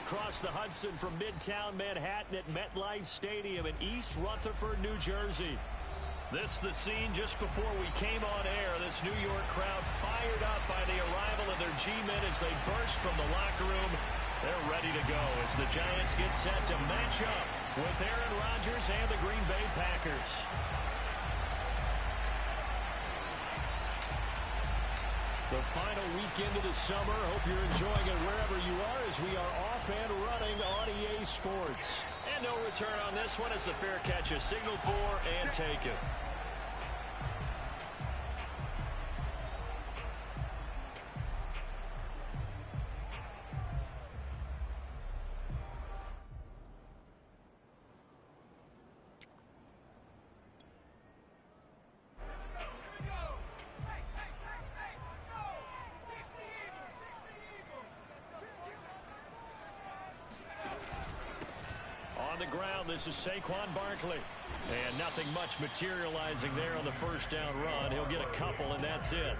across the Hudson from Midtown Manhattan at MetLife Stadium in East Rutherford, New Jersey. This the scene just before we came on air. This New York crowd fired up by the arrival of their G-men as they burst from the locker room. They're ready to go as the Giants get set to match up with Aaron Rodgers and the Green Bay Packers. The final weekend of the summer. Hope you're enjoying it wherever you are as we are off and running on EA Sports. And no return on this one as the fair catch is signaled for and taken. On the ground, this is Saquon Barkley. And nothing much materializing there on the first down run. He'll get a couple, and that's it.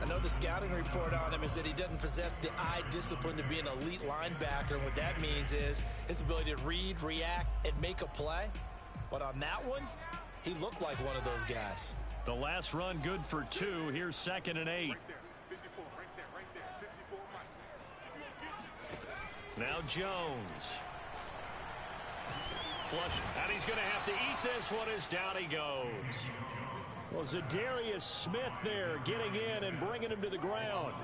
I know the scouting report on him is that he doesn't possess the eye discipline to be an elite linebacker. And what that means is his ability to read, react, and make a play. But on that one, he looked like one of those guys. The last run good for 2. Here's 2nd and 8. Now Jones. Flush, and he's going to have to eat this one as down he goes. Well, Zadarius Smith there getting in and bringing him to the ground.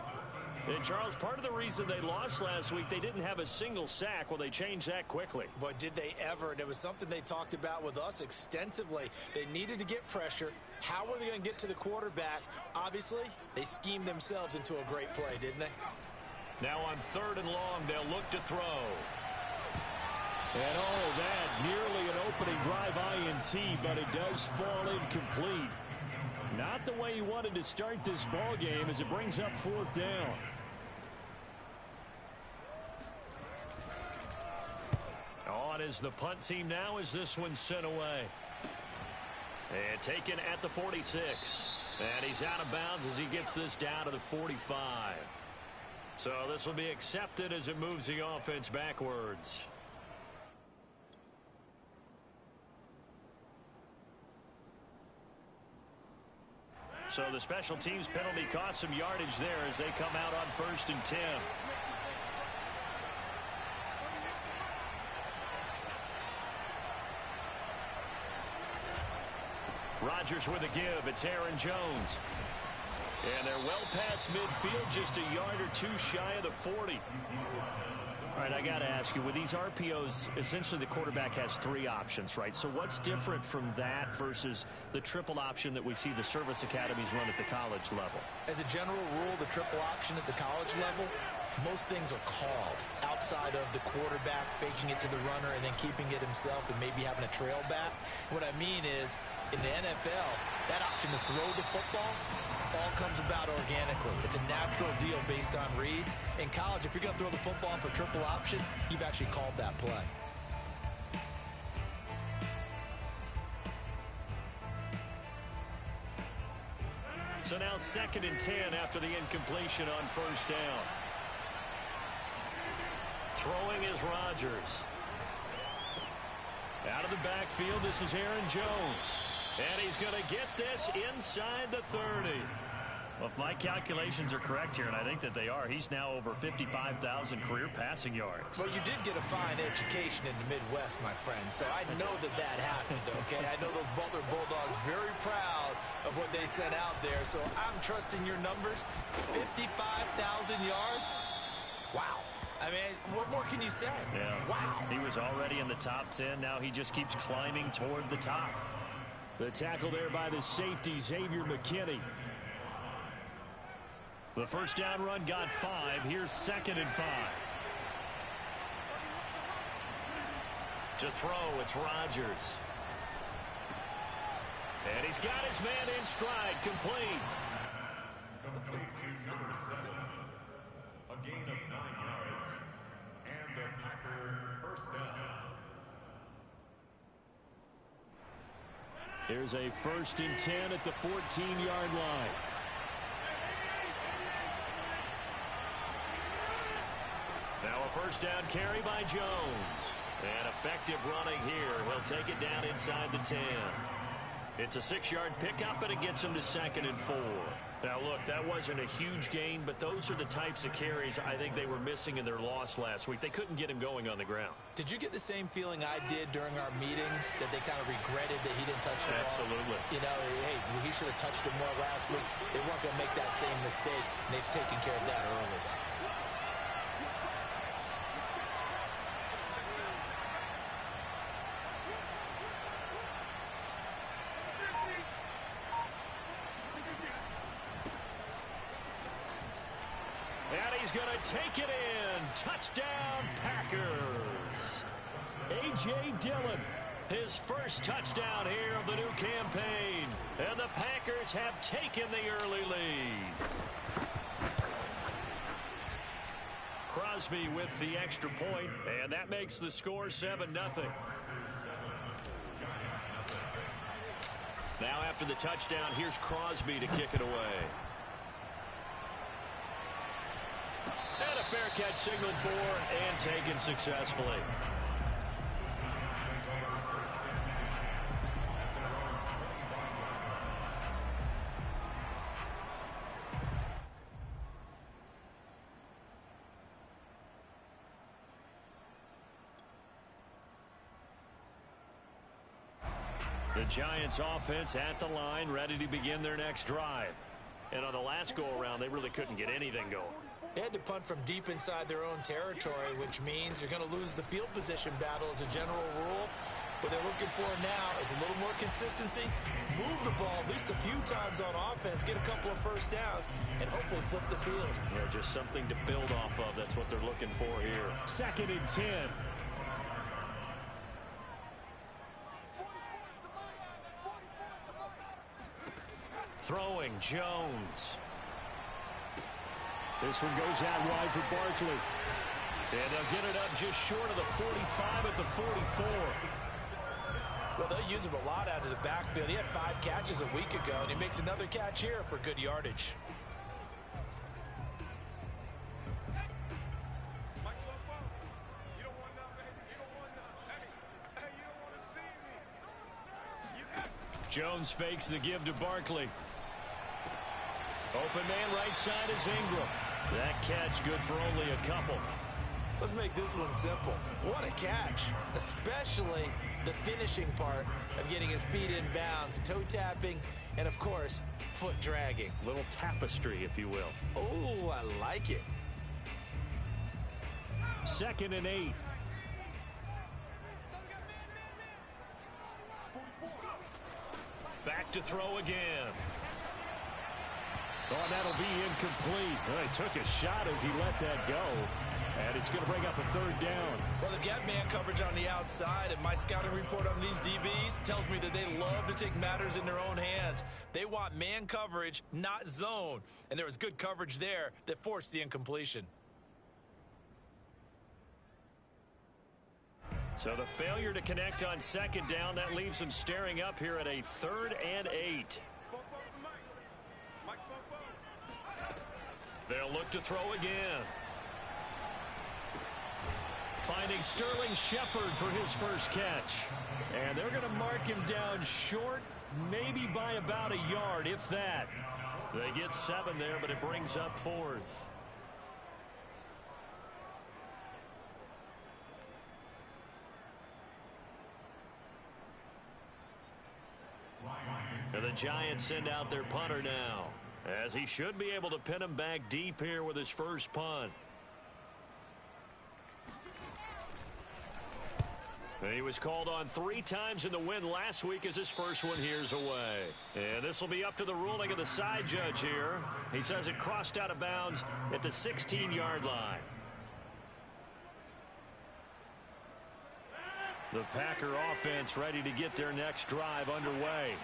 And, Charles, part of the reason they lost last week, they didn't have a single sack. Well, they changed that quickly. But did they ever? And it was something they talked about with us extensively. They needed to get pressure. How were they going to get to the quarterback? Obviously, they schemed themselves into a great play, didn't they? Now on 3rd and long, they'll look to throw. And all of that, nearly an opening drive INT, but it does fall incomplete. Not the way he wanted to start this ball game as it brings up 4th down. On is the punt team now as this one's sent away. And taken at the 46. And he's out of bounds as he gets this down to the 45. So this will be accepted as it moves the offense backwards. So the special teams penalty cost some yardage there as they come out on 1st and 10. Rodgers with a give. It's Aaron Jones. And they're well past midfield, just a yard or 2 shy of the 40. All right, I got to ask you, with these RPOs, essentially the quarterback has 3 options, right? So what's different from that versus the triple option that we see the service academies run at the college level? As a general rule, the triple option at the college level, most things are called outside of the quarterback faking it to the runner and then keeping it himself and maybe having a trail back. What I mean is, in the NFL, that option to throw the football all comes about organically. It's a natural deal based on reads. In college, if you're going to throw the football for triple option, you've actually called that play. So now 2nd and 10 after the incompletion on 1st down. Throwing is Rodgers. Out of the backfield, this is Aaron Jones. And he's going to get this inside the 30. Well, if my calculations are correct here, and I think that they are, he's now over 55,000 career passing yards. Well, you did get a fine education in the Midwest, my friend, so I know that that happened, okay? I know those Butler Bulldogs very proud of what they sent out there, so I'm trusting your numbers. 55,000 yards? Wow. I mean, what more can you say? Yeah. Wow. He was already in the top 10. Now he just keeps climbing toward the top. The tackle there by the safety, Xavier McKinney. The first down run got 5. Here's 2nd and 5. To throw, it's Rodgers. And he's got his man in stride, complete. Complete to number 7. A gain of 9 yards. And a Packer first down. Here's a 1st and 10 at the 14-yard line. Now a first down carry by Jones. And effective running here. He'll take it down inside the 10. It's a 6-yard pickup, and it gets him to 2nd and 4. Now, look, that wasn't a huge gain, but those are the types of carries I think they were missing in their loss last week. They couldn't get him going on the ground. Did you get the same feeling I did during our meetings, that they kind of regretted that he didn't touch the ball? Absolutely. You know, hey, he should have touched it more last week. They weren't going to make that same mistake, and they've taken care of that early. And he's going to take it in. Touchdown, Packers. A.J. Dillon, his first touchdown here of the new campaign. And the Packers have taken the early lead. Crosby with the extra point, and that makes the score 7-0. Now after the touchdown, here's Crosby to kick it away. And a fair catch signaled for and taken successfully. The Giants offense at the line, ready to begin their next drive. And on the last go-around, they really couldn't get anything going. They had to punt from deep inside their own territory, which means you're going to lose the field position battle as a general rule. What they're looking for now is a little more consistency, move the ball at least a few times on offense, get a couple of first downs, and hopefully flip the field. Yeah, just something to build off of. That's what they're looking for here. 2nd and 10. Throwing, Jones. This one goes out wide for Barkley. And they'll get it up just short of the 45 at the 44. Well, they'll use him a lot out of the backfield. He had 5 catches a week ago, and he makes another catch here for good yardage. Jones fakes the give to Barkley. Open man right side is Ingram. That catch good for only a couple. Let's make this one simple. What a catch, especially the finishing part of getting his feet in bounds, toe tapping, and of course, foot dragging. Little tapestry, if you will. Oh, I like it. 2nd and 8. Back to throw again. Oh, that'll be incomplete. Well, he took a shot as he let that go. And it's going to bring up a 3rd down. Well, they've got man coverage on the outside, and my scouting report on these DBs tells me that they love to take matters in their own hands. They want man coverage, not zone. And there was good coverage there that forced the incompletion. So the failure to connect on 2nd down, that leaves them staring up here at a 3rd and 8. They'll look to throw again. Finding Sterling Shepard for his first catch. And they're going to mark him down short, maybe by about a yard, if that. They get 7 there, but it brings up 4th. And the Giants send out their punter now, as he should be able to pin him back deep here with his first punt. And he was called on 3 times in the win last week as his first one here's away. And this will be up to the ruling of the side judge here. He says it crossed out of bounds at the 16-yard line. The Packer offense ready to get their next drive underway.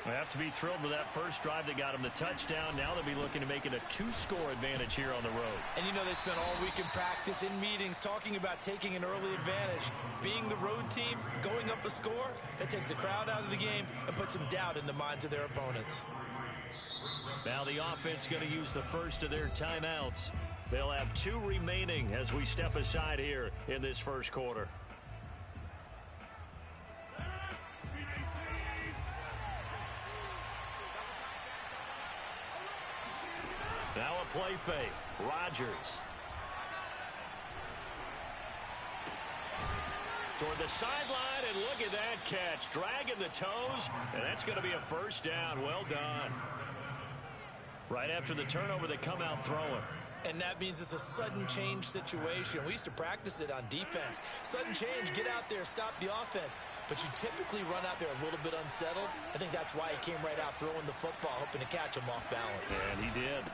They have to be thrilled with that first drive that got them the touchdown. Now they'll be looking to make it a 2-score advantage here on the road. And you know they spent all week in practice, in meetings, talking about taking an early advantage. Being the road team, going up a score, that takes the crowd out of the game and puts some doubt in the minds of their opponents. Now the offense going to use the first of their timeouts. They'll have 2 remaining as we step aside here in this first quarter. Now a play fake. Rodgers. Toward the sideline, and look at that catch. Dragging the toes, and that's going to be a first down. Well done. Right after the turnover, they come out throwing. And that means it's a sudden change situation. We used to practice it on defense. Sudden change, get out there, stop the offense. But you typically run out there a little bit unsettled. I think that's why he came right out throwing the football, hoping to catch him off balance. And he did.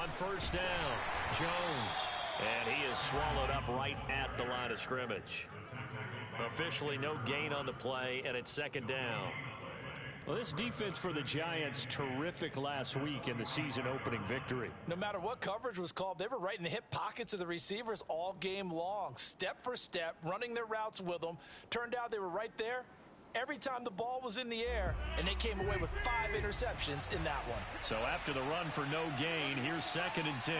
On first down, Jones. And he is swallowed up right at the line of scrimmage. Officially no gain on the play, and it's second down. Well, this defense for the Giants, terrific last week in the season-opening victory. No matter what coverage was called, they were right in the hip pockets of the receivers all game long. Step for step, running their routes with them. Turned out they were right there every time the ball was in the air, and they came away with 5 interceptions in that one. So after the run for no gain, here's 2nd and 10.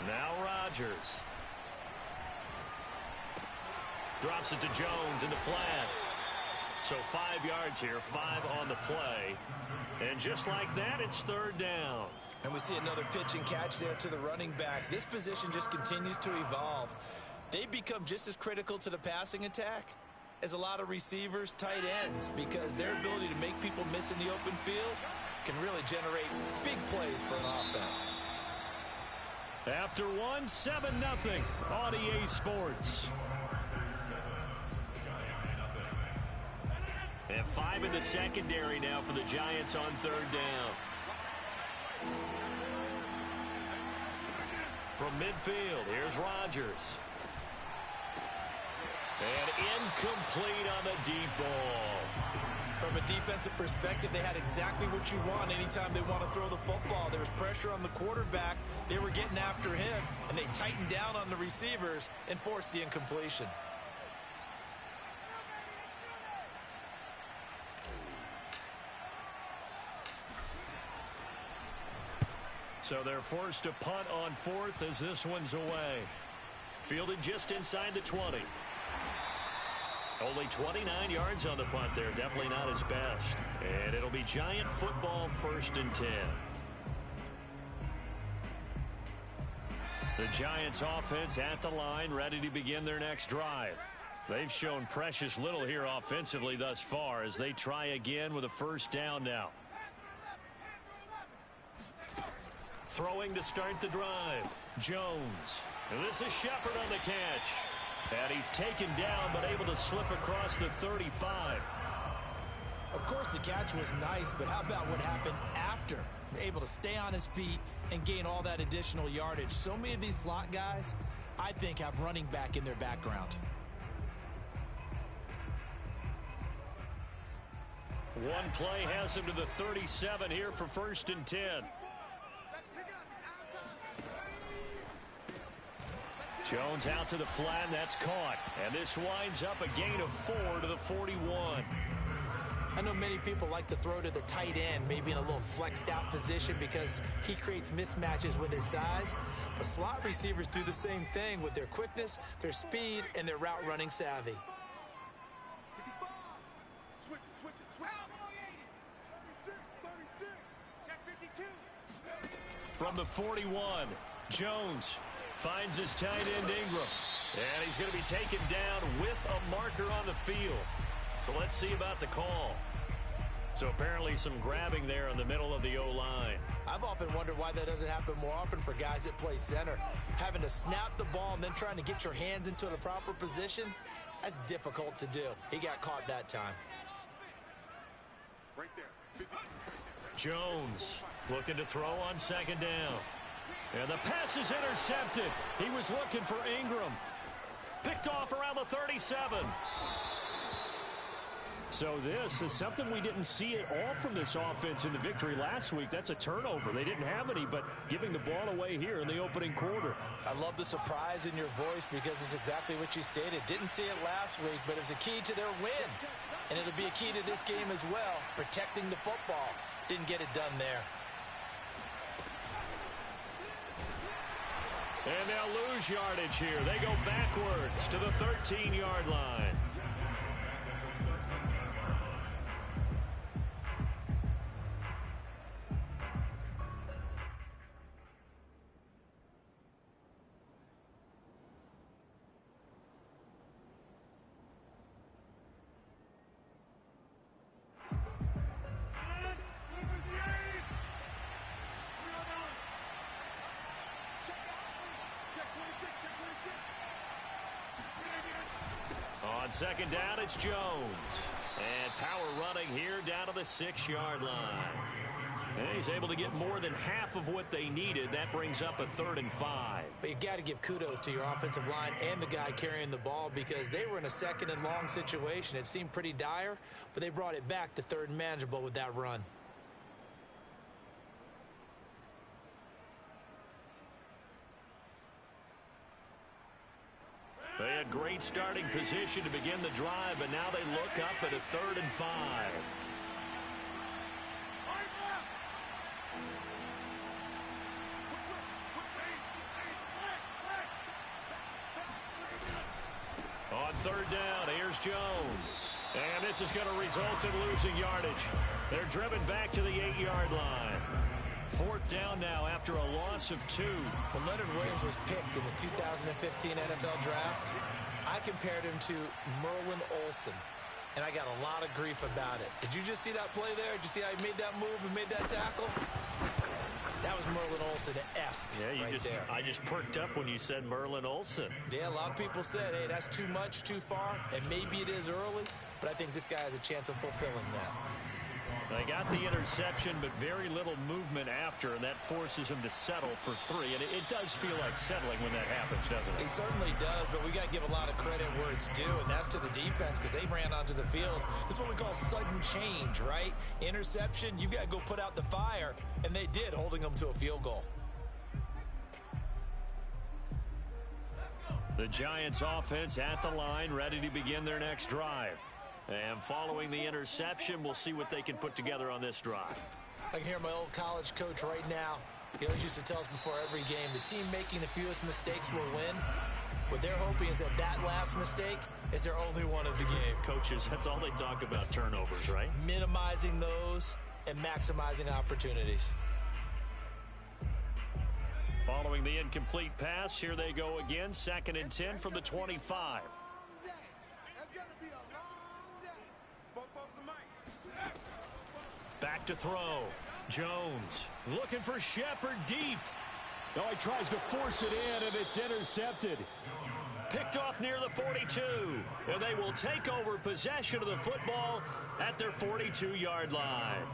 Now Rodgers. Drops it to Jones in the flat. So 5 yards here, 5 on the play. And just like that, it's 3rd down. And we see another pitch and catch there to the running back. This position just continues to evolve. They become just as critical to the passing attack as a lot of receivers, tight ends, because their ability to make people miss in the open field can really generate big plays for an offense. After 1, 7-0 on EA Sports. And 5 in the secondary now for the Giants on 3rd down. From midfield, here's Rodgers. And incomplete on the deep ball. From a defensive perspective, they had exactly what you want anytime they want to throw the football. There was pressure on the quarterback. They were getting after him, and they tightened down on the receivers and forced the incompletion. So they're forced to punt on 4th as this one's away. Fielded just inside the 20. Only 29 yards on the punt there. Definitely not his best. And it'll be Giant football, 1st and 10. The Giants offense at the line, ready to begin their next drive. They've shown precious little here offensively thus far as they try again with a 1st down now. Throwing to start the drive. Jones. And this is Shepard on the catch. And he's taken down but able to slip across the 35. Of course, the catch was nice, but how about what happened after? Able to stay on his feet and gain all that additional yardage. So many of these slot guys, I think, have running back in their background. One play has him to the 37 here for 1st and 10. Jones out to the flat, and that's caught. And this winds up a gain of 4 to the 41. I know many people like to throw to the tight end, maybe in a little flexed out position because he creates mismatches with his size. But slot receivers do the same thing with their quickness, their speed, and their route running savvy. From the 41, Jones finds his tight end Ingram. And he's going to be taken down with a marker on the field. So let's see about the call. So apparently some grabbing there in the middle of the O-line. I've often wondered why that doesn't happen more often for guys that play center. Having to snap the ball and then trying to get your hands into the proper position, that's difficult to do. He got caught that time. Right there. Jones looking to throw on 2nd down. And the pass is intercepted. He was looking for Ingram. Picked off around the 37. So this is something we didn't see at all from this offense in the victory last week. That's a turnover. They didn't have any, but giving the ball away here in the opening quarter. I love the surprise in your voice because it's exactly what you stated. Didn't see it last week, but it's a key to their win. And it'll be a key to this game as well, protecting the football. Didn't get it done there. And they'll lose yardage here. They go backwards to the 13-yard line. On second down, it's Jones. And power running here down to the 6-yard line. And he's able to get more than half of what they needed. That brings up a 3rd and 5. But you got to give kudos to your offensive line and the guy carrying the ball because they were in a 2nd and long situation. It seemed pretty dire, but they brought it back to 3rd and manageable with that run. They had great starting position to begin the drive, but now they look up at a 3rd and 5. On 3rd down, here's Jones. And this is going to result in losing yardage. They're driven back to the 8-yard line. 4th down now after a loss of 2. When Leonard Williams was picked in the 2015 NFL Draft, I compared him to Merlin Olsen, and I got a lot of grief about it. Did you just see that play there? Did you see how he made that move and made that tackle? That was Merlin Olsen-esque there. I just perked up when you said Merlin Olsen. Yeah, a lot of people said, hey, that's too much, too far, and maybe it is early, but I think this guy has a chance of fulfilling that. They got the interception, but very little movement after, and that forces him to settle for 3. And it does feel like settling when that happens, doesn't it? It certainly does, but we got to give a lot of credit where it's due, and that's to the defense because they ran onto the field. This is what we call sudden change, right? Interception, you got to go put out the fire, and they did, holding them to a field goal. The Giants offense at the line, ready to begin their next drive. And following the interception, we'll see what they can put together on this drive. I can hear my old college coach right now. He always used to tell us before every game, the team making the fewest mistakes will win. What they're hoping is that last mistake is their only one of the game. Coaches, that's all they talk about, turnovers, right? Minimizing those and maximizing opportunities. Following the incomplete pass, here they go again. 2nd and 10 from the 25. Back to throw. Jones looking for Shepard deep. Oh, he tries to force it in, and it's intercepted. Picked off near the 42. And they will take over possession of the football at their 42-yard line.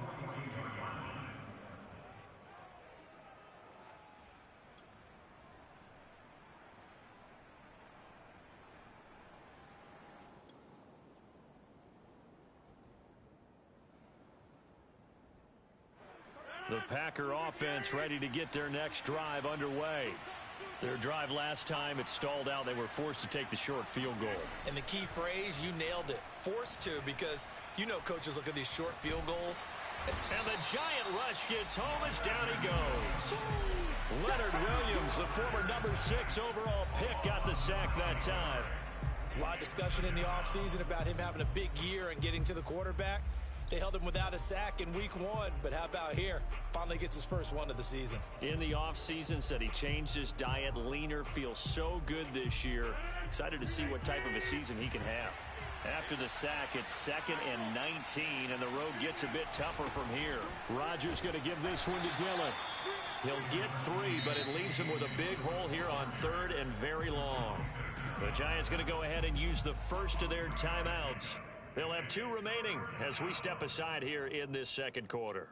The Packer offense ready to get their next drive underway. Their drive last time, it stalled out. They were forced to take the short field goal. And the key phrase, you nailed it. Forced to, because you know coaches look at these short field goals. And the giant rush gets home as down he goes. Leonard Williams, the former number 6 overall pick, got the sack that time. There's a lot of discussion in the offseason about him having a big year and getting to the quarterback. They held him without a sack in week 1, but how about here? Finally gets his first one of the season. In the offseason, said he changed his diet, leaner, feels so good this year. Excited to see what type of a season he can have. After the sack, it's 2nd and 19, and the road gets a bit tougher from here. Rodgers going to give this one to Dillon. He'll get 3, but it leaves him with a big hole here on 3rd and very long. The Giants going to go ahead and use the first of their timeouts. They'll have 2 remaining as we step aside here in this second quarter.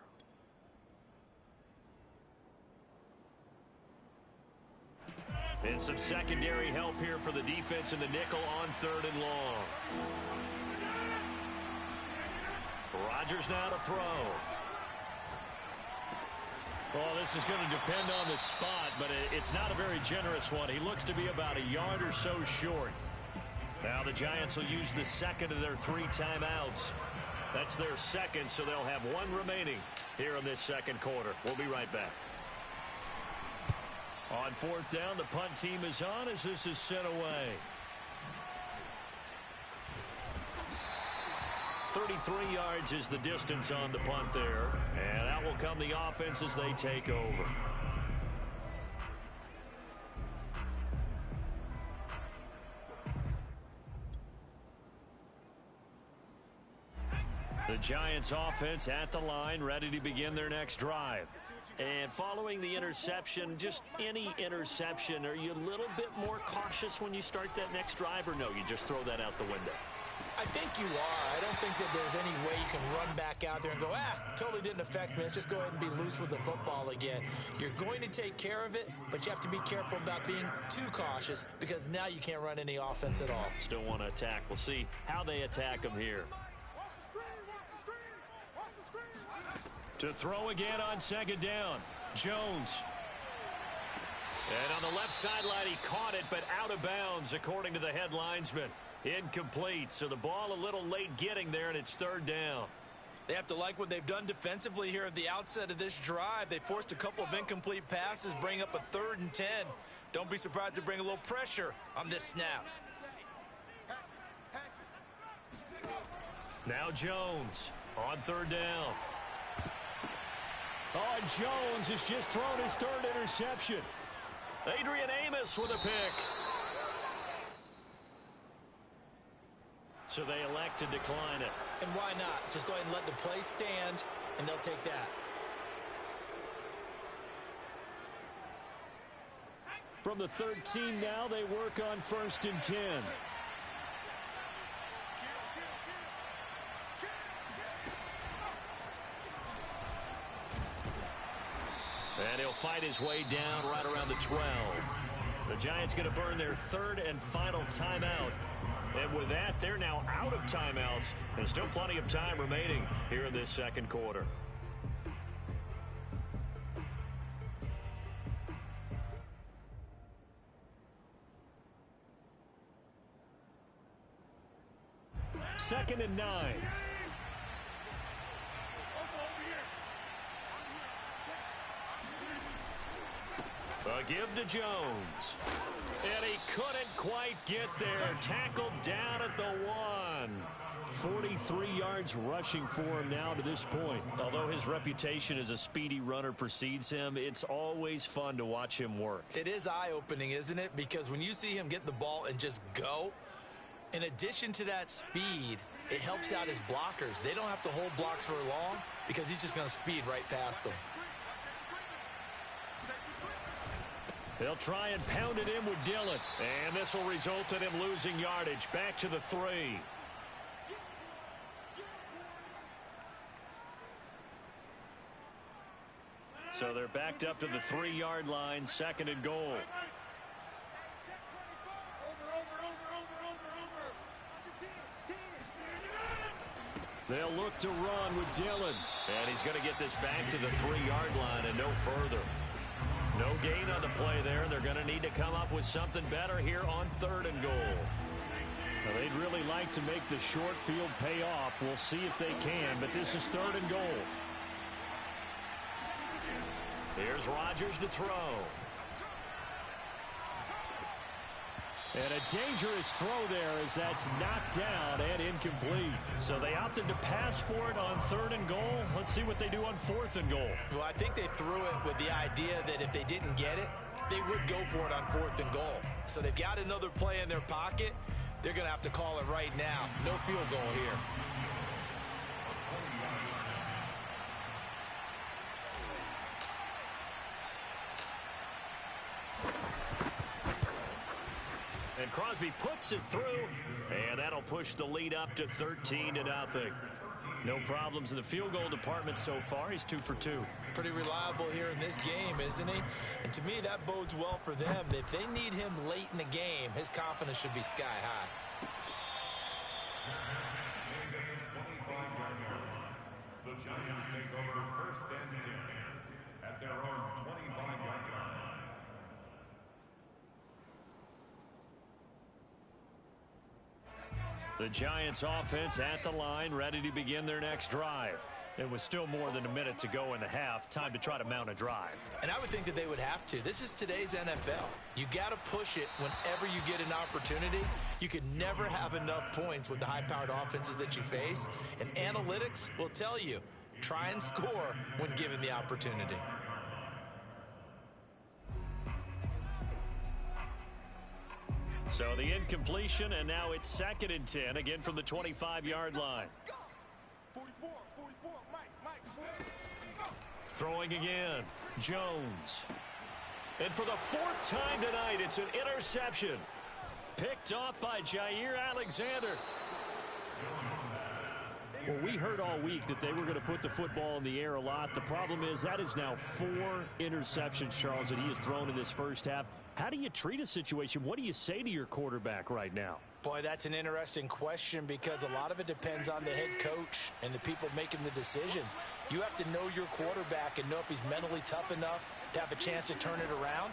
And some secondary help here for the defense in the nickel on 3rd and long. Rodgers now to throw. Well, this is going to depend on the spot, but it's not a very generous one. He looks to be about a yard or so short. Now the Giants will use the second of their 3 timeouts. That's their second, so they'll have 1 remaining here in this second quarter. We'll be right back. On fourth down, the punt team is on as this is sent away. 33 yards is the distance on the punt there. And out will come the offense as they take over. The Giants offense at the line, ready to begin their next drive. And following the interception, just any interception, are you a little bit more cautious when you start that next drive, or no, you just throw that out the window? I think you are. I don't think that there's any way you can run back out there and go, totally didn't affect me. Let's just go ahead and be loose with the football again. You're going to take care of it, but you have to be careful about being too cautious because now you can't run any offense at all. Still want to attack. We'll see how they attack them here. To throw again on second down, Jones. And on the left sideline, he caught it, but out of bounds, according to the head linesman. Incomplete, so the ball a little late getting there, and it's third down. They have to like what they've done defensively here at the outset of this drive. They forced a couple of incomplete passes, bring up a 3rd and 10. Don't be surprised to bring a little pressure on this snap. Now Jones on third down. Oh, and Jones has just thrown his 3rd interception. Adrian Amos with a pick. So they elect to decline it. And why not? Just go ahead and let the play stand, and they'll take that. From the 13 now, they work on 1st and 10. And he'll fight his way down right around the 12. The Giants going to burn their 3rd and final timeout. And with that, they're now out of timeouts. And still plenty of time remaining here in this second quarter. Second and 9. A give to Jones. And he couldn't quite get there. Tackled down at the 1. 43 yards rushing for him now to this point. Although his reputation as a speedy runner precedes him, it's always fun to watch him work. It is eye-opening, isn't it? Because when you see him get the ball and just go, in addition to that speed, it helps out his blockers. They don't have to hold blocks for long because he's just going to speed right past them. They'll try and pound it in with Dillon. And this will result in him losing yardage. Back to the 3. So they're backed up to the 3-yard line. 2nd and goal. They'll look to run with Dillon. And he's going to get this back to the 3-yard line and no further. No gain on the play there. They're going to need to come up with something better here on 3rd and goal. Well, they'd really like to make the short field pay off. We'll see if they can, but this is 3rd and goal. Here's Rodgers to throw. And a dangerous throw there as that's knocked down and incomplete. So they opted to pass for it on 3rd and goal. Let's see what they do on 4th and goal. Well, I think they threw it with the idea that if they didn't get it, they would go for it on 4th and goal. So they've got another play in their pocket. They're going to have to call it right now. No field goal here. And Crosby puts it through, and that'll push the lead up to 13-0. No problems in the field goal department so far. He's 2 for 2. Pretty reliable here in this game, isn't he? And to me, that bodes well for them. If they need him late in the game, his confidence should be sky high. The Giants take over 1st and 10 at their own 25-yard line. The Giants offense at the line, ready to begin their next drive. And with still more than a minute to go in the half, time to try to mount a drive. And I would think that they would have to. This is today's NFL. You got to push it whenever you get an opportunity. You can never have enough points with the high-powered offenses that you face. And analytics will tell you, try and score when given the opportunity. So the incompletion, and now it's 2nd and 10, again from the 25-yard line. 44, Mike. Throwing again, Jones. And for the 4th time tonight, it's an interception. Picked off by Jair Alexander. Well, we heard all week that they were going to put the football in the air a lot. The problem is that is now 4 interceptions, Charles, that he has thrown in this first half. How do you treat a situation? What do you say to your quarterback right now? Boy, that's an interesting question because a lot of it depends on the head coach and the people making the decisions. You have to know your quarterback and know if he's mentally tough enough to have a chance to turn it around.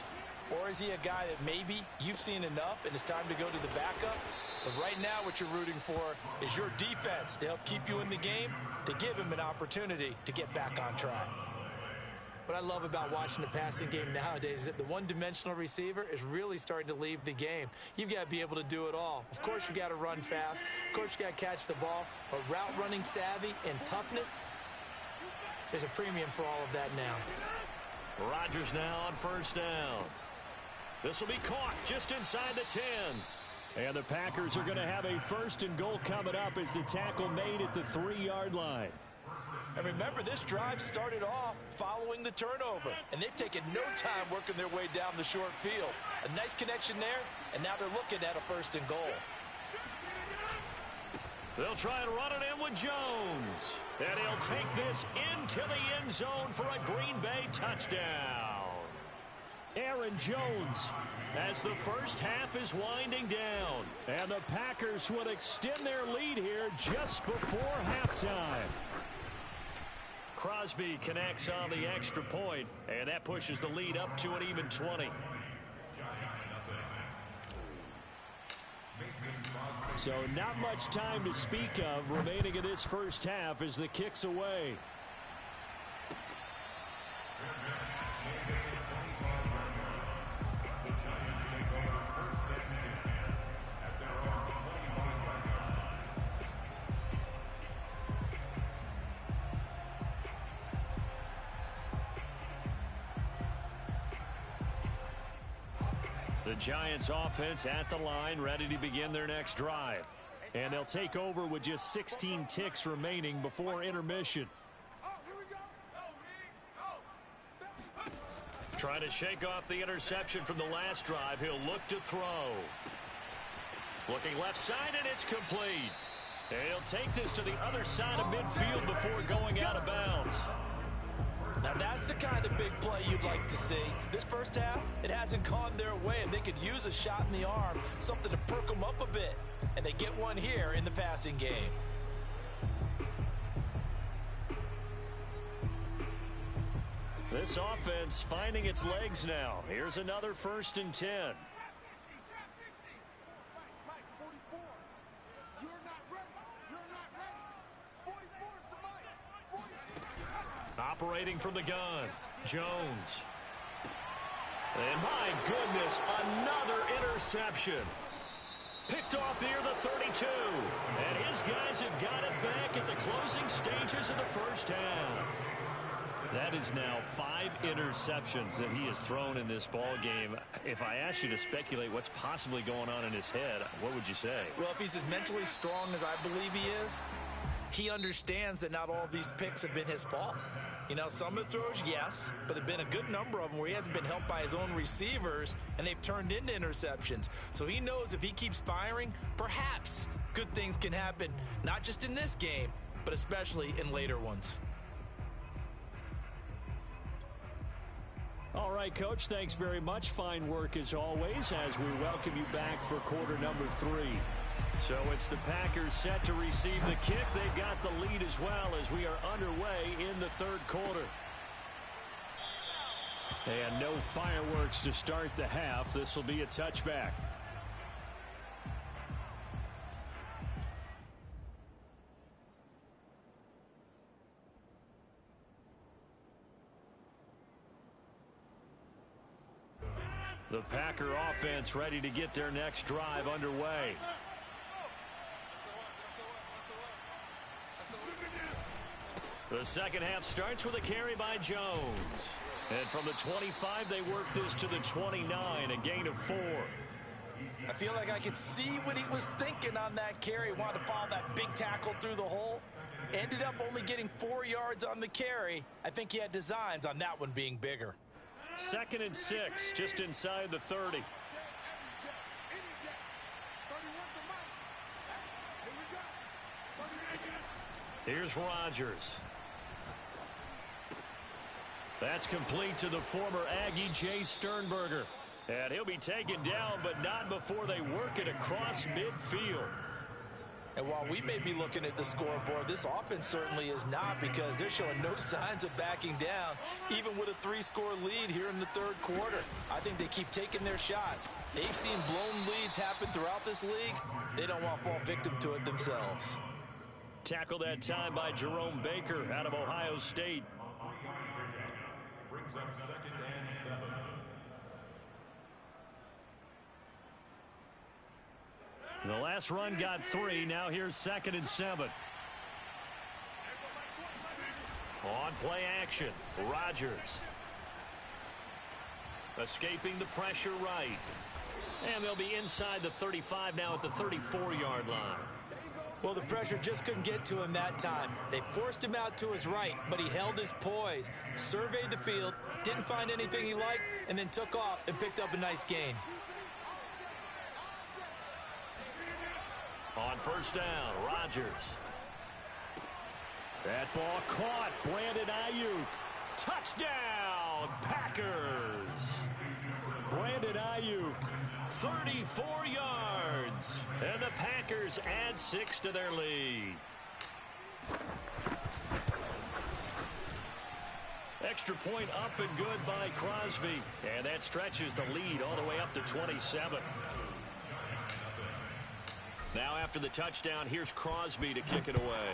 Or is he a guy that maybe you've seen enough and it's time to go to the backup? But right now what you're rooting for is your defense to help keep you in the game, to give him an opportunity to get back on track. What I love about watching the passing game nowadays is that the one-dimensional receiver is really starting to leave the game. You've got to be able to do it all. Of course, you got to run fast. Of course, you got to catch the ball. But route running savvy and toughness, there's a premium for all of that now. Rodgers now on 1st down. This will be caught just inside the 10. And the Packers are going to have a 1st and goal coming up as the tackle made at the 3-yard line. And remember, this drive started off following the turnover, and they've taken no time working their way down the short field. A nice connection there, and now they're looking at a 1st and goal. They'll try and run it in with Jones. And he'll take this into the end zone for a Green Bay touchdown. Aaron Jones as the first half is winding down. And the Packers will extend their lead here just before halftime. Crosby connects on the extra point, and that pushes the lead up to an even 20. So not much time to speak of remaining in this first half as the kick's away. The Giants offense at the line, ready to begin their next drive. And they'll take over with just 16 ticks remaining before intermission. Trying to shake off the interception from the last drive. He'll look to throw. Looking left side, and it's complete. And he'll take this to the other side of midfield before going out of bounds. Now that's the kind of big play you'd like to see. This first half, it hasn't gone their way, and they could use a shot in the arm, something to perk them up a bit. And they get one here in the passing game. This offense finding its legs now. Here's another 1st and 10. Mike, 44. You're not ready. You're not ready. 44 is the Mike. 44. Operating from the gun, Jones. And my goodness, another interception. Picked off near the 32. And his guys have got it back at the closing stages of the first half. That is now 5 interceptions that he has thrown in this ball game. If I asked you to speculate what's possibly going on in his head, what would you say? Well, if he's as mentally strong as I believe he is, he understands that not all of these picks have been his fault. You know, some of the throws, yes, but there have been a good number of them where he hasn't been helped by his own receivers, and they've turned into interceptions. So he knows if he keeps firing, perhaps good things can happen, not just in this game, but especially in later ones. All right, Coach, thanks very much. Fine work as always as we welcome you back for quarter number 3. So it's the Packers set to receive the kick. They've got the lead as well as we are underway in the 3rd quarter. And no fireworks to start the half. This will be a touchback. The Packer offense ready to get their next drive underway. The second half starts with a carry by Jones. And from the 25, they work this to the 29, a gain of 4. I feel like I could see what he was thinking on that carry. Wanted to follow that big tackle through the hole. Ended up only getting 4 yards on the carry. I think he had designs on that one being bigger. 2nd and 6, just inside the 30. Here's Rodgers. That's complete to the former Aggie Jay Sternberger. And he'll be taken down, but not before they work it across midfield. And while we may be looking at the scoreboard, this offense certainly is not, because they're showing no signs of backing down, even with a 3-score lead here in the third quarter. I think they keep taking their shots. They've seen blown leads happen throughout this league. They don't want to fall victim to it themselves. Tackled that time by Jerome Baker out of Ohio State. Brings up 2nd and 7. The last run got 3. Now here's 2nd and 7. On play action, Rodgers. Escaping the pressure right. And they'll be inside the 35 now at the 34-yard line. Well, the pressure just couldn't get to him that time. They forced him out to his right, but he held his poise, surveyed the field, didn't find anything he liked, and then took off and picked up a nice gain. On first down, Rodgers. That ball caught. Brandon Ayuk. Touchdown, Packers. Brandon Ayuk, 34 yards. And the Packers add 6 to their lead. Extra point up and good by Crosby. And that stretches the lead all the way up to 27. Now after the touchdown, here's Crosby to kick it away.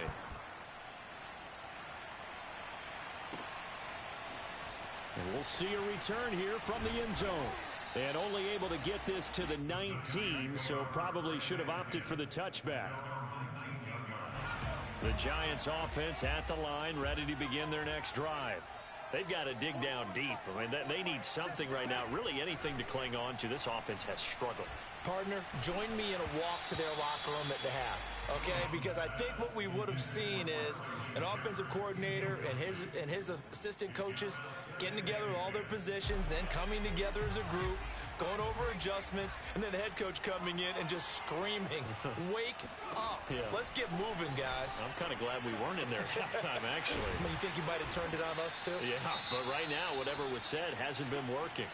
And we'll see a return here from the end zone. And only able to get this to the 19, so probably should have opted for the touchback. The Giants offense at the line, ready to begin their next drive. They've got to dig down deep. I mean, they need something right now, really anything to cling on to. This offense has struggled. Partner, join me in a walk to their locker room at the half, okay? Because I think what we would have seen is an offensive coordinator and his assistant coaches getting together with all their positions, then coming together as a group, going over adjustments, and then the head coach coming in and just screaming, wake up. Yeah. Let's get moving, guys. I'm kind of glad we weren't in there at halftime, actually. You think you might have turned it on us, too? Yeah, but right now, whatever was said hasn't been working.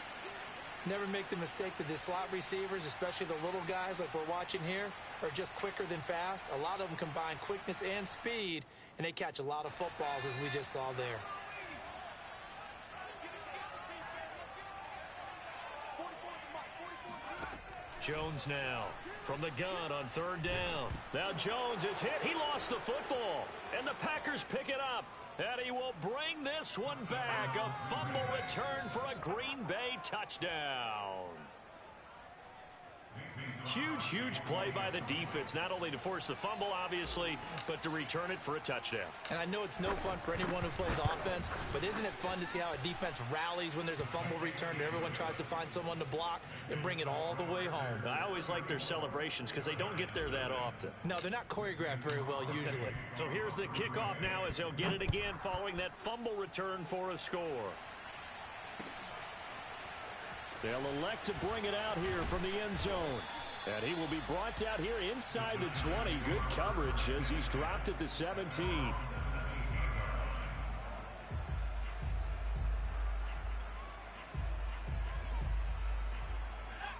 Never make the mistake that the slot receivers, especially the little guys like we're watching here, are just quicker than fast. A lot of them combine quickness and speed, and they catch a lot of footballs, as we just saw there. Jones now from the gun on third down. Now Jones is hit. He lost the football, and the Packers pick it up. And he will bring this one back. A fumble return for a Green Bay touchdown. Huge play by the defense, not only to force the fumble, obviously, but to return it for a touchdown. And I know it's no fun for anyone who plays offense, but isn't it fun to see how a defense rallies when there's a fumble return and everyone tries to find someone to block and bring it all the way home? I always like their celebrations because they don't get there that often. No, they're not choreographed very well usually. So here's the kickoff now as they'll get it again following that fumble return for a score. They'll elect to bring it out here from the end zone. And he will be brought out here inside the 20. Good coverage as he's dropped at the 17.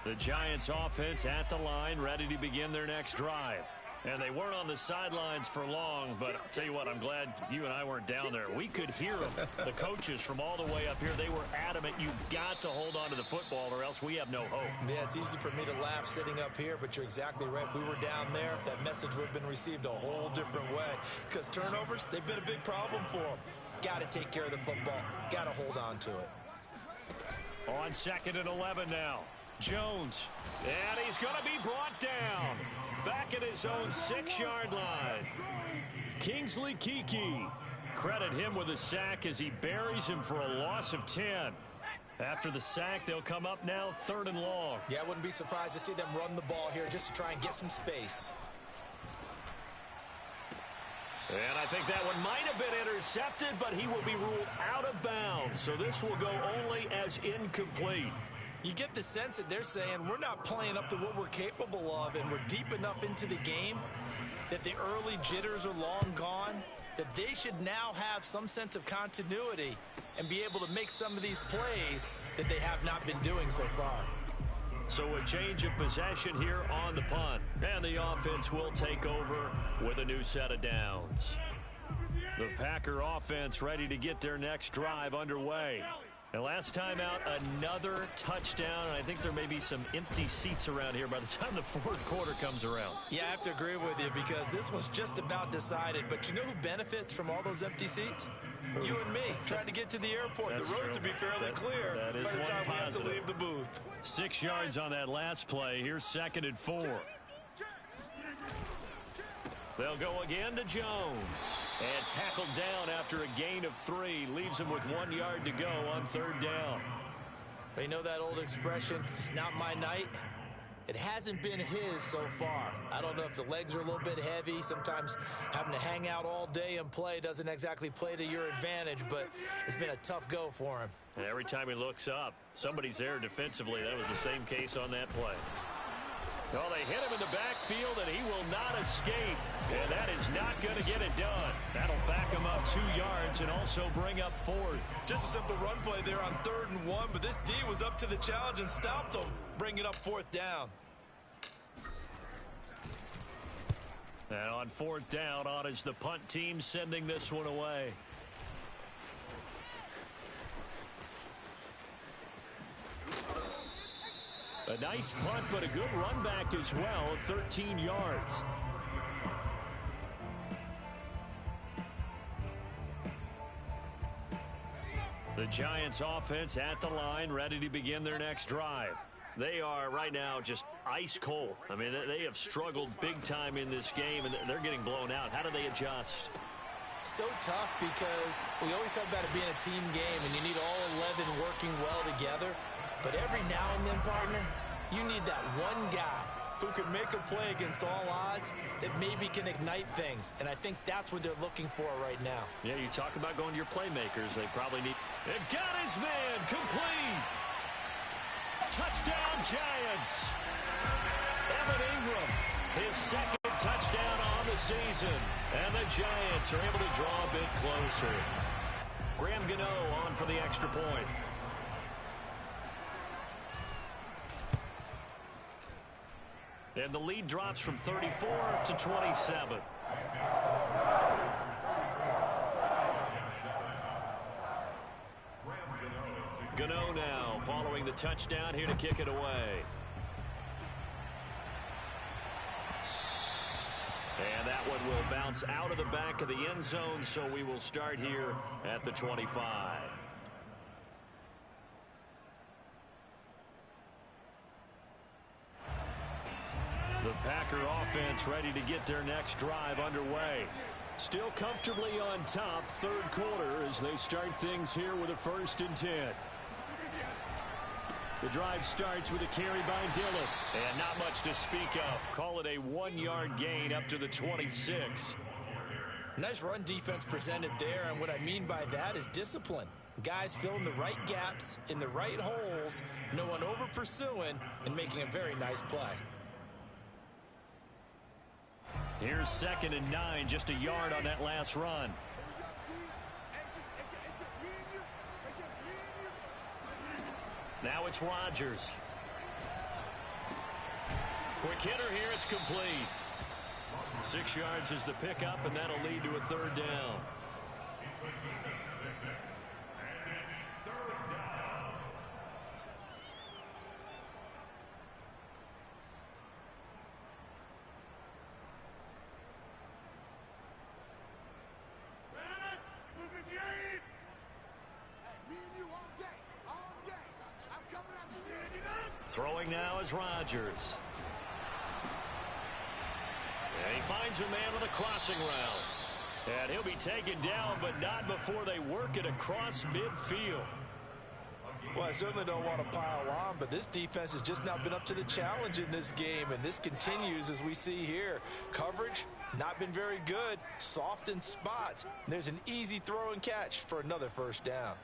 The Giants offense at the line, ready to begin their next drive. And they weren't on the sidelines for long, but I'll tell you what, I'm glad you and I weren't down there. We could hear them, the coaches from all the way up here. They were adamant, you've got to hold on to the football or else we have no hope. Yeah, it's easy for me to laugh sitting up here, but you're exactly right. If we were down there, that message would have been received a whole different way. Because turnovers, they've been a big problem for them. Got to take care of the football. Got to hold on to it. On 2nd and 11 now. Jones. And he's going to be brought down. Back at his own 6-yard line. Kingsley Keke. Credit him with a sack as he buries him for a loss of 10. After the sack, they'll come up now 3rd and long. Yeah, I wouldn't be surprised to see them run the ball here just to try and get some space. And I think that one might have been intercepted, but he will be ruled out of bounds. So this will go only as incomplete. You get the sense that they're saying we're not playing up to what we're capable of, and we're deep enough into the game that the early jitters are long gone, that they should now have some sense of continuity and be able to make some of these plays that they have not been doing so far. So a change of possession here on the punt. And the offense will take over with a new set of downs. The Packer offense ready to get their next drive underway. And last time out, another touchdown. I think there may be some empty seats around here by the time the 4th quarter comes around. Yeah, I have to agree with you because this was just about decided. But you know who benefits from all those empty seats? You and me, trying to get to the airport. That's the roads true. will be fairly clear that is by the one time we have to positive. leave the booth. 6 yards on that last play. Here's 2nd and 4. They'll go again to Jones. And tackled down after a gain of 3. Leaves him with 1 yard to go on 3rd down. You know that old expression, it's not my night? It hasn't been his so far. I don't know if the legs are a little bit heavy. Sometimes having to hang out all day and play doesn't exactly play to your advantage, but it's been a tough go for him. Every time he looks up, somebody's there defensively. That was the same case on that play. Well, they hit him in the backfield, and he will not escape. And that is not going to get it done. That'll back him up 2 yards and also bring up 4th. Just a simple run play there on 3rd and 1, but this D was up to the challenge and stopped him, bringing up 4th down. And on 4th down, on is the punt team sending this one away. A nice punt, but a good run back as well, 13 yards. The Giants offense at the line, ready to begin their next drive. They are right now just ice cold. I mean, they have struggled big time in this game, and they're getting blown out. How do they adjust? So tough because we always talk about it being a team game, and you need all 11 working well together. But every now and then, partner, you need that one guy who can make a play against all odds that maybe can ignite things. And I think that's what they're looking for right now. Yeah, you talk about going to your playmakers. They probably need... And got his man complete. Touchdown, Giants. Evan Ingram, his 2nd touchdown on the season. And the Giants are able to draw a bit closer. Graham Gano on for the extra point. And the lead drops from 34 to 27. Gano now following the touchdown, here to kick it away. And that one will bounce out of the back of the end zone, so we will start here at the 25. The Packer offense ready to get their next drive underway. Still comfortably on top, 3rd quarter as they start things here with a 1st and 10. The drive starts with a carry by Dillon. And not much to speak of. Call it a 1-yard gain up to the 26. Nice run defense presented there, and what I mean by that is discipline. Guys filling the right gaps in the right holes, no one over pursuing, and making a very nice play. Here's 2nd and 9, just a yard on that last run. Now it's Rodgers. Quick hitter here, it's complete. 6 yards is the pickup, and that'll lead to a 3rd down. Throwing now is Rodgers. And he finds a man on the crossing route. And he'll be taken down, but not before they work it across midfield. Well, I certainly don't want to pile on, but this defense has just not been up to the challenge in this game, and this continues as we see here. Coverage, not been very good, soft in spots. And there's an easy throw and catch for another first down.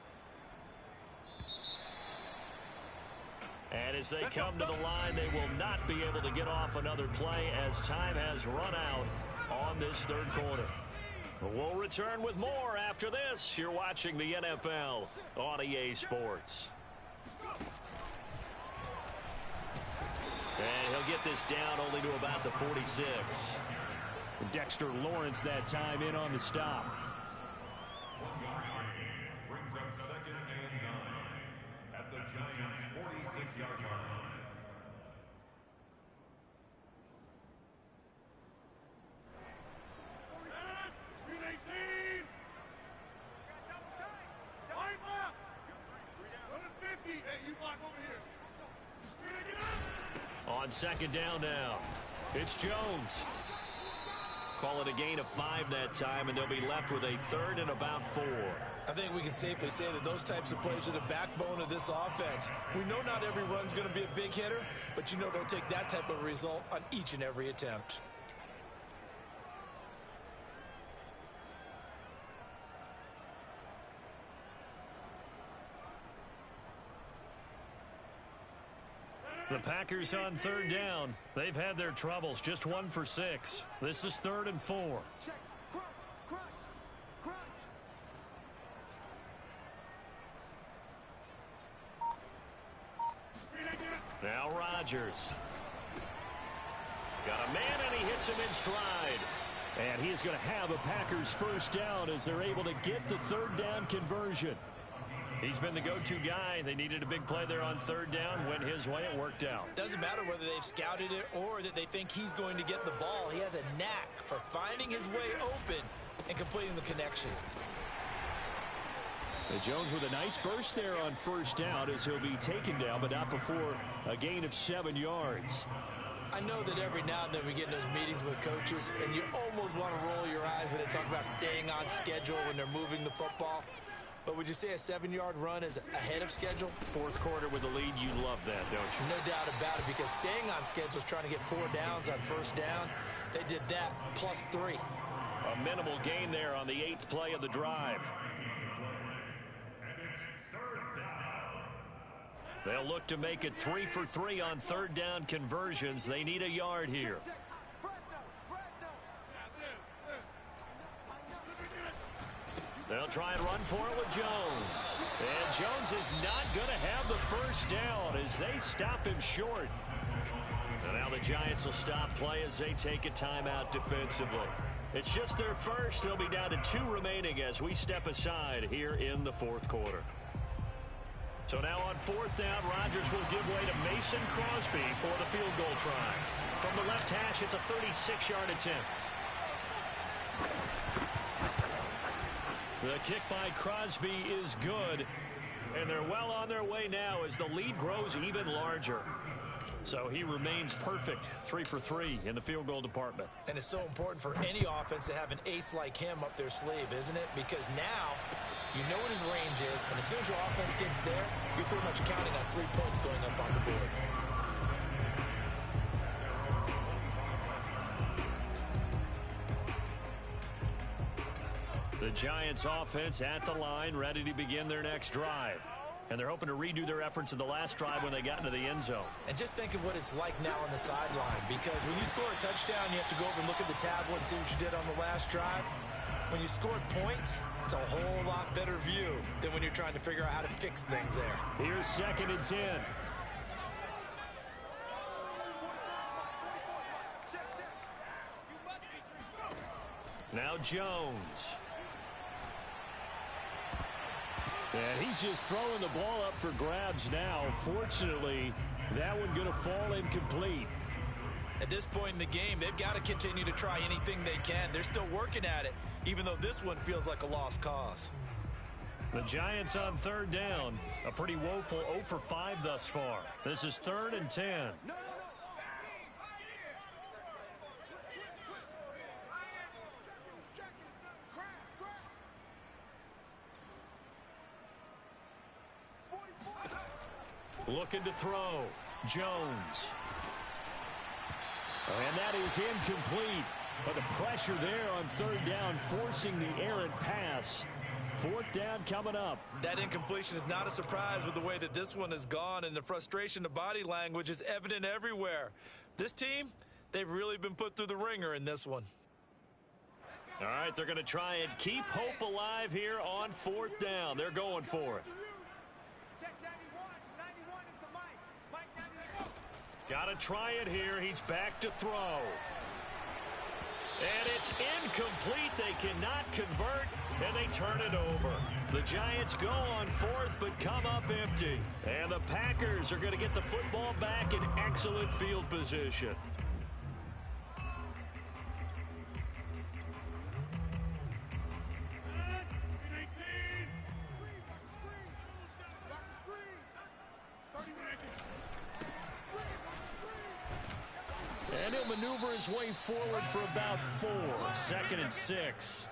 And as they come to the line, they will not be able to get off another play as time has run out on this third quarter. We'll return with more after this. You're watching the NFL on EA Sports. And he'll get this down only to about the 46. Dexter Lawrence that time in on the stop. Brings up 2nd and 9 at the Giants' 46-yard line. On second down now, it's Jones. Call it a gain of 5 that time, and they'll be left with a 3rd and about 4. I think we can safely say that those types of plays are the backbone of this offense. We know not every run's going to be a big hitter, but you know they'll take that type of result on each and every attempt. The Packers on 3rd down. They've had their troubles, just 1 for 6. This is 3rd and 4. Check. Crunch. Now Rodgers. Got a man, and he hits him in stride. And he is going to have a Packers first down as they're able to get the 3rd down conversion. He's been the go-to guy. They needed a big play there on 3rd down. Went his way. It worked out. Doesn't matter whether they've scouted it or that they think he's going to get the ball. He has a knack for finding his way open and completing the connection. Jones with a nice burst there on 1st down as he'll be taken down, but not before a gain of 7 yards. I know that every now and then we get in those meetings with coaches, and you almost want to roll your eyes when they talk about staying on schedule when they're moving the football. But would you say a 7-yard run is ahead of schedule? 4th quarter with the lead, you love that, don't you? No doubt about it, because staying on schedule is trying to get 4 downs on 1st down. They did that plus 3. A minimal gain there on the 8th play of the drive. And it's 3rd down. They'll look to make it 3 for 3 on 3rd down conversions. They need a yard here. They'll try and run for it with Jones. And Jones is not going to have the first down as they stop him short. And now the Giants will stop play as they take a timeout defensively. It's just their first. They'll be down to 2 remaining as we step aside here in the 4th quarter. So now on 4th down, Rodgers will give way to Mason Crosby for the field goal try. From the left hash, it's a 36-yard attempt. The kick by Crosby is good, and they're well on their way now as the lead grows even larger. So he remains perfect, 3 for 3 in the field goal department. And it's so important for any offense to have an ace like him up their sleeve, isn't it? Because now you know what his range is, and as soon as your offense gets there, you're pretty much counting on 3 points going up on the board. The Giants offense at the line, ready to begin their next drive. And they're hoping to redo their efforts in the last drive when they got into the end zone. And just think of what it's like now on the sideline, because when you score a touchdown, you have to go over and look at the tablet and see what you did on the last drive. When you scored points, it's a whole lot better view than when you're trying to figure out how to fix things there. Here's 2nd and 10. Now Jones. And he's just throwing the ball up for grabs now. Fortunately, that one going to fall incomplete. At this point in the game, they've got to continue to try anything they can. They're still working at it, even though this one feels like a lost cause. The Giants on third down. A pretty woeful 0 for 5 thus far. This is 3rd and 10. Looking to throw. Jones. And that is incomplete. But the pressure there on third down, forcing the errant pass. 4th down coming up. That incompletion is not a surprise with the way that this one has gone, and the frustration of body language is evident everywhere. This team, they've really been put through the ringer in this one. All right, they're going to try and keep hope alive here on 4th down. They're going for it. Got to try it here. He's back to throw. And it's incomplete. They cannot convert, and they turn it over. The Giants go on 4th, but come up empty. And the Packers are going to get the football back in excellent field position. And he'll maneuver his way forward for about 4. 2nd and 6.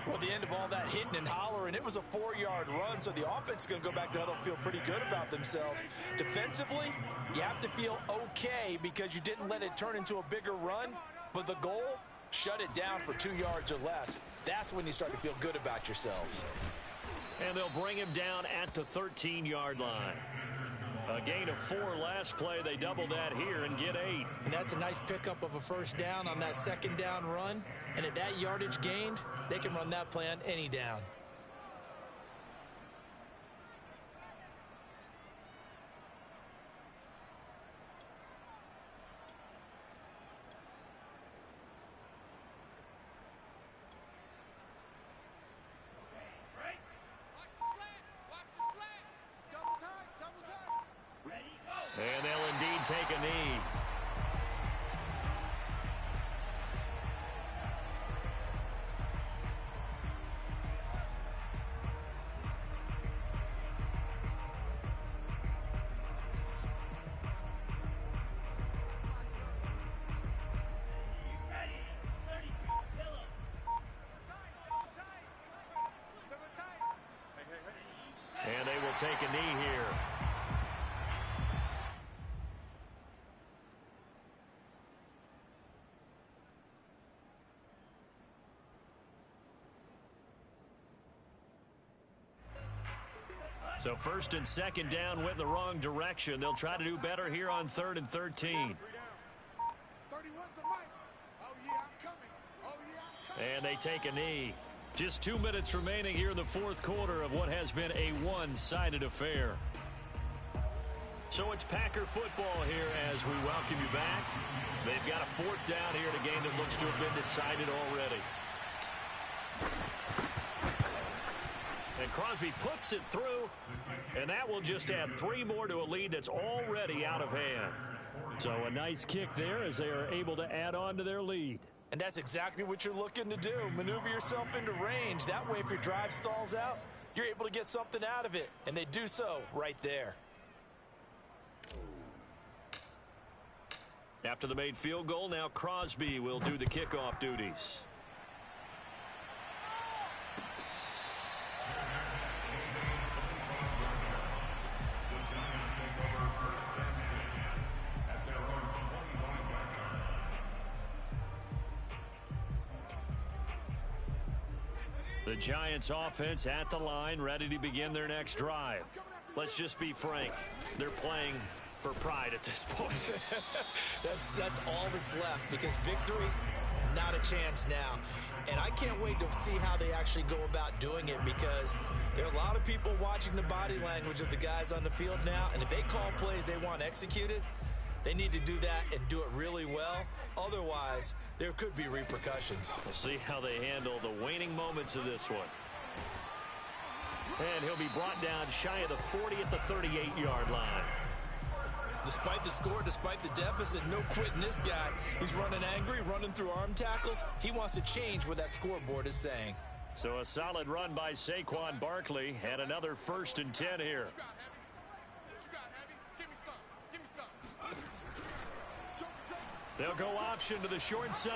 Well, the end of all that hitting and hollering, it was a 4-yard run, so the offense is going to go back to huddle, feel pretty good about themselves. Defensively, you have to feel okay because you didn't let it turn into a bigger run, but the goal, shut it down for 2 yards or less. That's when you start to feel good about yourselves. And they'll bring him down at the 13-yard line. A gain of 4 last play. They double that here and get 8. And that's a nice pickup of a 1st down on that 2nd down run. And at that yardage gained, they can run that play on any down. And they'll indeed take a knee. And they will take a knee here. So 1st and 2nd down went in the wrong direction. They'll try to do better here on 3rd and 13. And they take a knee. Just 2 minutes remaining here in the 4th quarter of what has been a one-sided affair. So it's Packer football here as we welcome you back. They've got a 4th down here in a game that looks to have been decided already. And Crosby puts it through, and that will just add 3 more to a lead that's already out of hand. So a nice kick there as they are able to add on to their lead. And that's exactly what you're looking to do. Maneuver yourself into range. That way, if your drive stalls out, you're able to get something out of it. And they do so right there. After the made field goal, now Crosby will do the kickoff duties. The Giants offense at the line, ready to begin their next drive. Let's just be frank. They're playing for pride at this point. That's all that's left, because victory, not a chance now. And I can't wait to see how they actually go about doing it, because there are a lot of people watching the body language of the guys on the field now, and if they call plays they want executed, they need to do that and do it really well. Otherwise, there could be repercussions. We'll see how they handle the waning moments of this one. And he'll be brought down shy of the 40 at the 38-yard line. Despite the score, despite the deficit, no quitting this guy. He's running angry, running through arm tackles. He wants to change what that scoreboard is saying. So a solid run by Saquon Barkley and another 1st and 10 here. They'll go option to the short side.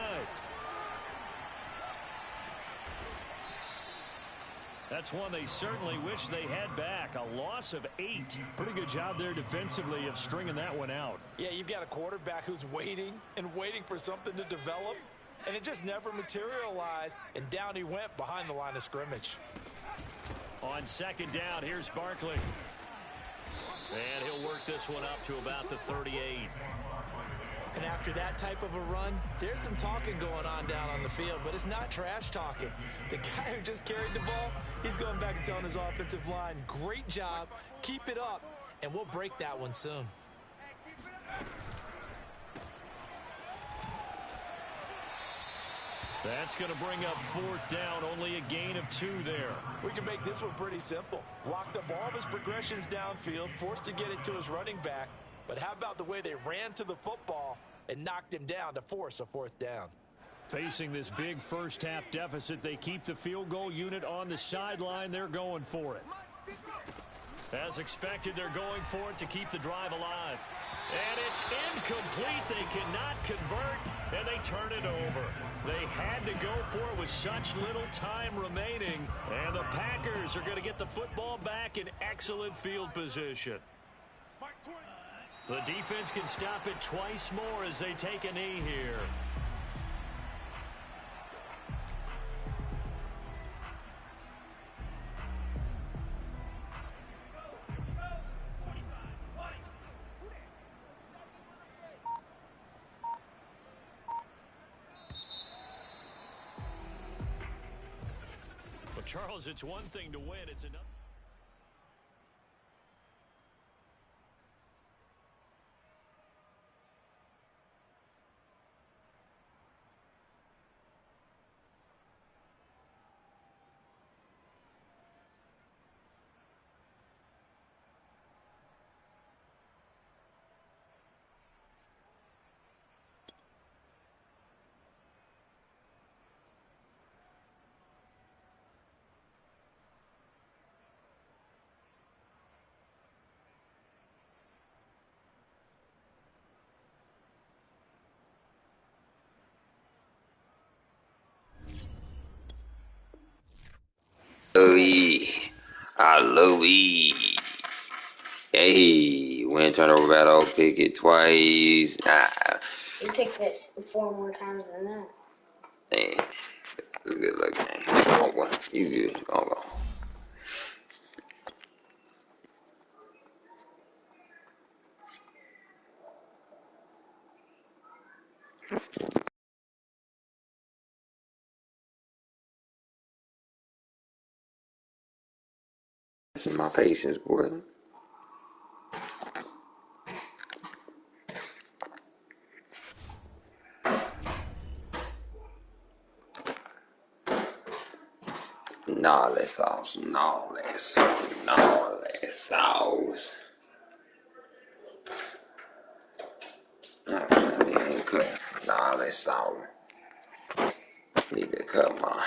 That's one they certainly wish they had back. A loss of 8. Pretty good job there defensively of stringing that one out. Yeah, you've got a quarterback who's waiting and waiting for something to develop, and it just never materialized, and down he went behind the line of scrimmage. On 2nd down, here's Barkley. And he'll work this one up to about the 38. And after that type of a run, there's some talking going on down on the field, but it's not trash talking. The guy who just carried the ball, he's going back and telling his offensive line, great job, keep it up, and we'll break that one soon. That's going to bring up 4th down, only a gain of 2 there. We can make this one pretty simple. Locked up all of his progressions downfield, forced to get it to his running back. But how about the way they ran to the football and knocked him down to force a 4th down? Facing this big first-half deficit, they keep the field goal unit on the sideline. They're going for it. As expected, they're going for it to keep the drive alive. And it's incomplete. They cannot convert, and they turn it over. They had to go for it with such little time remaining. And the Packers are going to get the football back in excellent field position. The defense can stop it twice more as they take a knee here. But Charles, it's one thing to win, it's another. Louis. Hey, win turnover battle, pick it twice. You picked this 4 more times than that. Man, good luck, man. Oh, well, you good. This is my patience, boy. Gnarly sauce. Gnarly sauce. Need to cut my